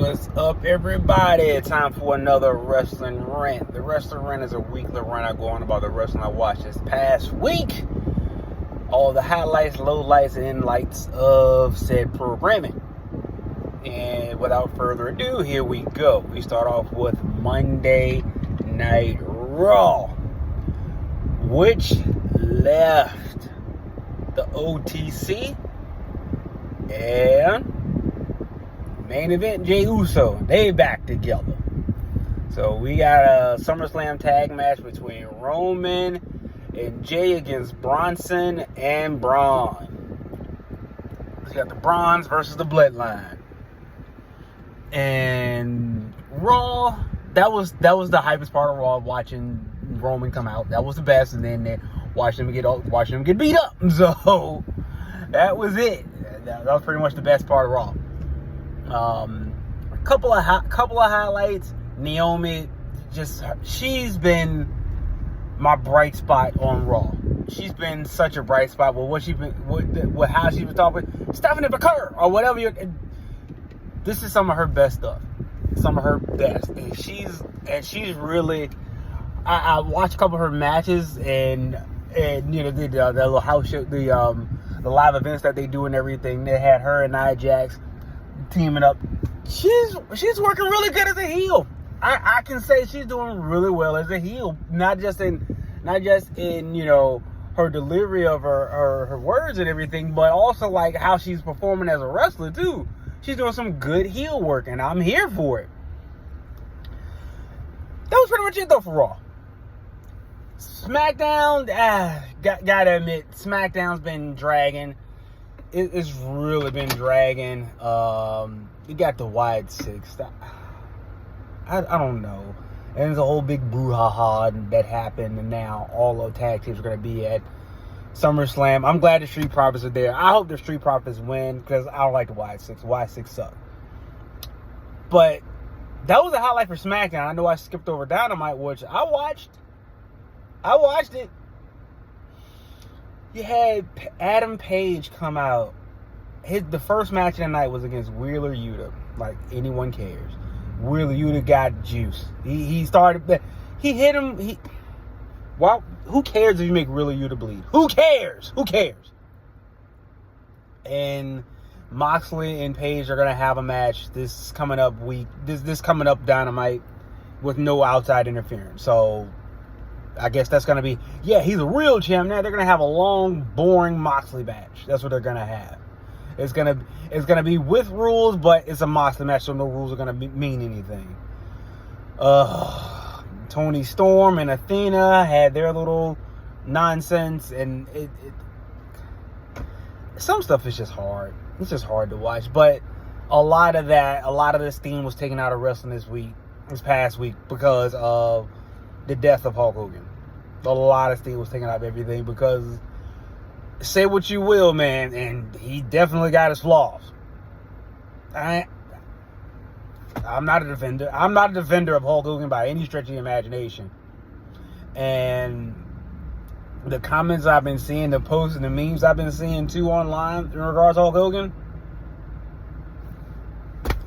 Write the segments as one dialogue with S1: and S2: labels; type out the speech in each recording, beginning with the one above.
S1: What's up, everybody? Time for another wrestling rant. The wrestling rant is a weekly rant I go on about the wrestling I watched this past week. All the highlights, lowlights, and lights of said programming. And without further ado, here we go. We start off with Monday Night Raw, which left the OTC and main event Jey Uso. They back together. So we got a SummerSlam tag match between Roman and Jey against Bronson and Braun. We got the Bronze versus the Bloodline. And Raw, that was the hypest part of Raw, watching Roman come out. That was the best, and then watching him get beat up. So that was it. That was pretty much the best part of Raw. A couple of highlights. Naomi, she's been my bright spot on Raw. She's been such a bright spot with how she was talking, Stephanie McCurr or whatever. This is some of her best stuff. Some of her best, and she's really. I watched a couple of her matches, and you know the little house show, the live events that they do and everything. They had her and Nia Jax teaming up. She's working really good as a heel. I can say she's doing really well as a heel, not just in you know her delivery of her words and everything, but also like how she's performing as a wrestler too. She's doing some good heel work, and I'm here for it. That was pretty much it though for Raw. SmackDown, gotta admit, SmackDown's been dragging. It's really been dragging. You got the wide six. I don't know. And there's a whole big brouhaha that happened, and now all the tag teams are going to be at SummerSlam. I'm glad the Street Profits are there. I hope the Street Profits win, because I don't like the wide six. Wide six suck. But that was a highlight for SmackDown. I know I skipped over Dynamite, which I watched it. You had Adam Page come out. The first match of the night was against Wheeler Yuta. Like, anyone cares. Wheeler Yuta got juice. He started. He hit him. Well, who cares if you make Wheeler Yuta bleed? Who cares? And Moxley and Page are gonna have a match this coming up week. This coming up Dynamite with no outside interference. So I guess that's going to be, he's a real champ. Now they're going to have a long, boring Moxley match. That's what they're going to have. It's going to be with rules, but it's a Moxley match, so no rules are going to mean anything. Tony Storm and Athena had their little nonsense, and some stuff is just hard. It's just hard to watch, but a lot of this theme was taken out of wrestling this past week, because of the death of Hulk Hogan. A lot of steam was taken out of everything, because say what you will, man, and he definitely got his flaws. I'm not a defender. I'm not a defender of Hulk Hogan by any stretch of the imagination. And the comments I've been seeing, the posts and the memes I've been seeing too online in regards to Hulk Hogan,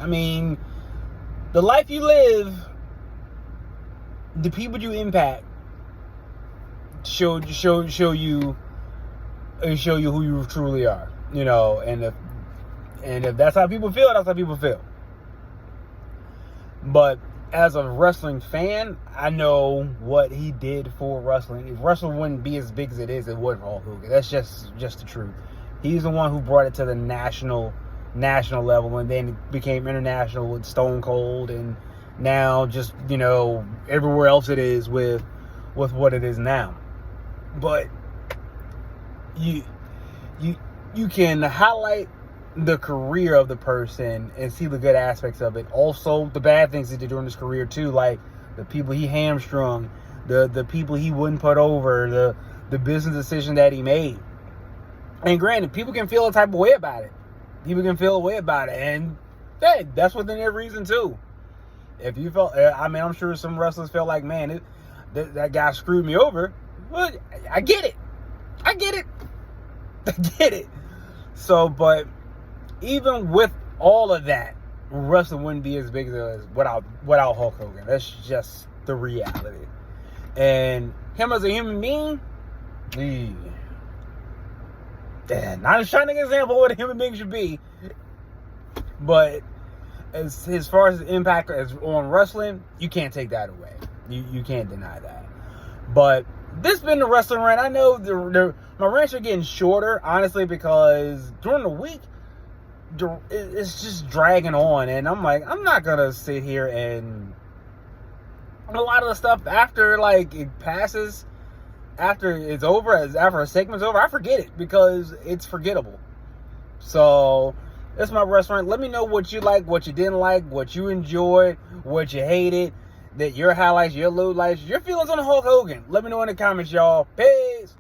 S1: I mean, the life you live, the people you impact show you who you truly are, you know. And if that's how people feel, that's how people feel. But as a wrestling fan, I know what he did for wrestling. If wrestling wouldn't be as big as it is, it would for Hulk Hogan. That's just the truth. He's the one who brought it to the national level, and then it became international with Stone Cold, and now just, you know, everywhere else it is with what it is now. But you can highlight the career of the person and see the good aspects of it. Also, the bad things he did during his career too, like the people he hamstrung, the people he wouldn't put over, the business decision that he made. And granted, people can feel a type of way about it. And hey, that's within their reason too. If you felt, I'm sure some wrestlers felt like, man, that guy screwed me over. Well, I get it. So, but even with all of that, wrestling wouldn't be as big as it is without Hulk Hogan. That's just the reality. And him as a human being, not a shining example of what a human being should be, but as far as the impact on wrestling, you can't take that away. You can't deny that. But this has been the wrestling rant. I know my rants are getting shorter, honestly, because during the week, it's just dragging on. And I'm like, I'm not going to sit here and a lot of the stuff after, like, it passes, after it's over, after a segment's over, I forget it because it's forgettable. So that's my restaurant. Let me know what you like, what you didn't like, what you enjoyed, what you hated, that your highlights, your lowlights, your feelings on Hulk Hogan. Let me know in the comments, y'all. Peace.